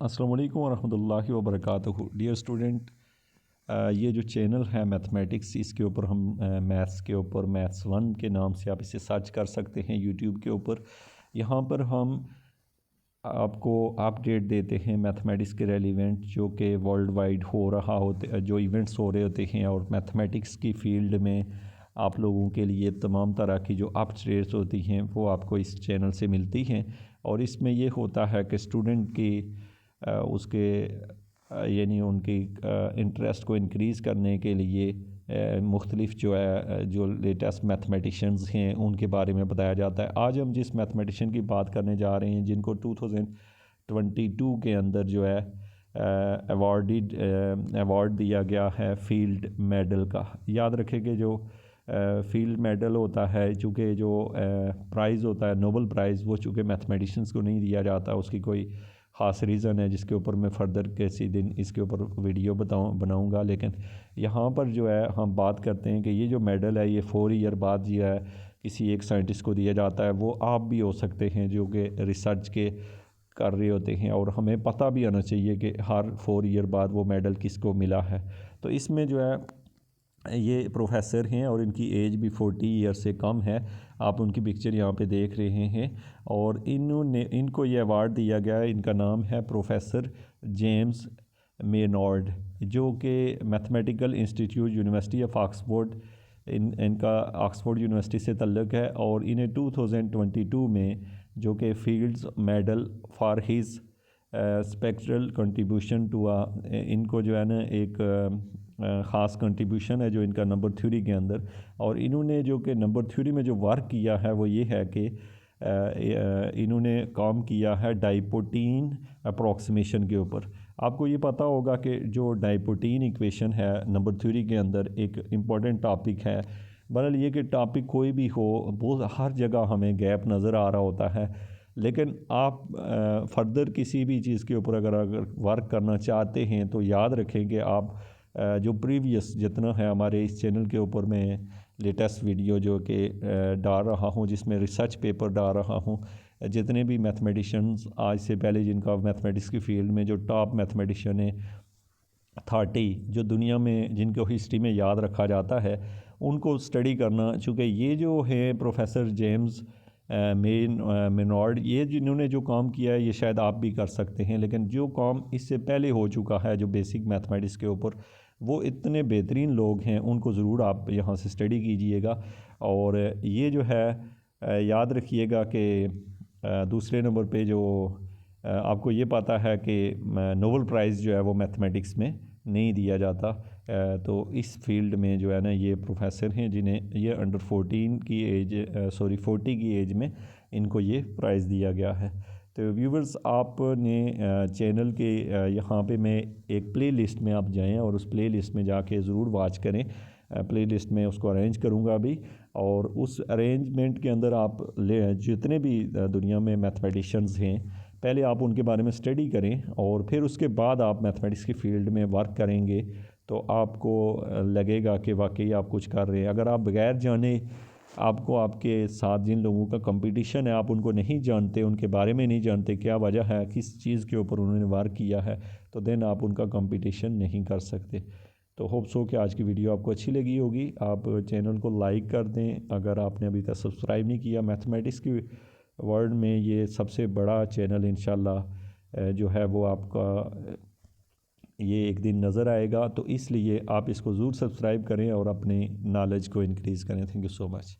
अस्सलाम वालेकुम रहमतुल्लाहि व बरकातहू। डियर स्टूडेंट, ये जो चैनल है मैथमेटिक्स, इसके ऊपर हम मैथ्स के ऊपर मैथ्स 1 के नाम से आप इसे सर्च कर सकते हैं यूट्यूब के ऊपर। यहाँ पर हम आपको अपडेट देते हैं मैथमेटिक्स के रेलिवेंट जो कि वर्ल्ड वाइड हो रहा होते जो इवेंट्स हो रहे होते हैं, और मैथमेटिक्स की फ़ील्ड में आप लोगों के लिए तमाम तरह की जो अपडेट्स होती हैं वो आपको इस चैनल से मिलती हैं। और इसमें ये होता है कि स्टूडेंट की उसके यानी उनकी इंटरेस्ट को इंक्रीज़ करने के लिए मुख्तलिफ जो है जो लेटेस्ट मैथमेटिशियंस हैं उनके बारे में बताया जाता है। आज हम जिस मैथमेटिशियन की बात करने जा रहे हैं जिनको 2022 के अंदर जो है अवार्ड दिया गया है फील्ड मेडल का। याद रखें कि जो फील्ड मेडल होता है, चूँकि जो प्राइज़ होता है नोबल प्राइज़, वो चूँकि मैथमेटिशियंस को नहीं दिया जाता, उसकी कोई ख़ास रीज़न है जिसके ऊपर मैं फ़र्दर किसी दिन इसके ऊपर वीडियो बनाऊंगा। लेकिन यहाँ पर जो है हम बात करते हैं कि ये जो मेडल है ये 4 ईयर बाद जो है किसी एक साइंटिस्ट को दिया जाता है। वो आप भी हो सकते हैं जो कि रिसर्च के कर रहे होते हैं, और हमें पता भी आना चाहिए कि हर 4 ईयर बाद वो मेडल किसको मिला है। तो इसमें जो है ये प्रोफेसर हैं और इनकी एज भी 40 ईयर से कम है। आप उनकी पिक्चर यहाँ पे देख रहे हैं, और इनको ये अवार्ड दिया गया है। इनका नाम है प्रोफेसर जेम्स मेनॉर्ड, जो कि mathematical institute university of Oxford इनका ऑक्सफोर्ड यूनिवर्सिटी से तल्लुक़ है। और इन्हें 2022 में जो कि Fields medal for his spectral contribution to इनको जो है ना एक ख़ास कंट्रीब्यूशन है जो इनका नंबर थ्योरी के अंदर। और इन्होंने जो कि नंबर थ्योरी में जो वर्क किया है वो ये है कि इन्होंने काम किया है डाइपोटीन अप्रॉक्सीमेशन के ऊपर। आपको ये पता होगा कि जो डाइपोटीन इक्वेशन है नंबर थ्योरी के अंदर एक इम्पॉर्टेंट टॉपिक है। बहरहाल ये कि टॉपिक कोई भी हो, बहुत हर जगह हमें गैप नज़र आ रहा होता है, लेकिन आप फर्दर किसी भी चीज़ के ऊपर अगर वर्क करना चाहते हैं तो याद रखें कि आप जो प्रीवियस जितना है हमारे इस चैनल के ऊपर मैं लेटेस्ट वीडियो जो कि डाल रहा हूँ, जिसमें रिसर्च पेपर डाल रहा हूँ, जितने भी मैथमेटिशियंस आज से पहले जिनका मैथमेटिक्स की फ़ील्ड में जो टॉप मैथमेटिशियन है 30 जो दुनिया में जिनको हिस्ट्री में याद रखा जाता है, उनको स्टडी करना। चूँकि ये जो है प्रोफेसर जेम्स मेनॉर्ड, ये जिन्होंने जो काम किया है ये शायद आप भी कर सकते हैं, लेकिन जो काम इससे पहले हो चुका है जो बेसिक मैथमेटिक्स के ऊपर, वो इतने बेहतरीन लोग हैं, उनको ज़रूर आप यहाँ से स्टडी कीजिएगा। और ये जो है याद रखिएगा कि दूसरे नंबर पे जो आपको ये पता है कि नोबल प्राइज़ जो है वो मैथमेटिक्स में नहीं दिया जाता। तो इस फील्ड में जो है ना ये प्रोफेसर हैं जिन्हें ये अंडर 40 की एज में इनको ये प्राइज़ दिया गया है। तो व्यूवर्स, आपने चैनल के यहाँ पे मैं एक प्ले लिस्ट में आप जाएं और उस प्ले लिस्ट में जाके ज़रूर वॉच करें। प्ले लिस्ट में उसको अरेंज करूँगा अभी, और उस अरेंजमेंट के अंदर आप जितने भी दुनिया में मैथमेटिशियंस हैं पहले आप उनके बारे में स्टडी करें, और फिर उसके बाद आप मैथमेटिक्स की फ़ील्ड में वर्क करेंगे तो आपको लगेगा कि वाकई आप कुछ कर रहे हैं। अगर आप बगैर जाने आपको आपके साथ जिन लोगों का कंपटीशन है आप उनको नहीं जानते, उनके बारे में नहीं जानते क्या वजह है, किस चीज़ के ऊपर उन्होंने वर्क किया है, तो देन आप उनका कंपटीशन नहीं कर सकते। तो होप्स हो कि आज की वीडियो आपको अच्छी लगी होगी। आप चैनल को लाइक कर दें अगर आपने अभी तक सब्सक्राइब नहीं किया। मैथमेटिक्स की वर्ल्ड में ये सबसे बड़ा चैनल इंशाल्लाह जो है वो आपका ये एक दिन नज़र आएगा, तो इसलिए आप इसको ज़रूर सब्सक्राइब करें और अपने नॉलेज को इंक्रीज़ करें। Thank you so much.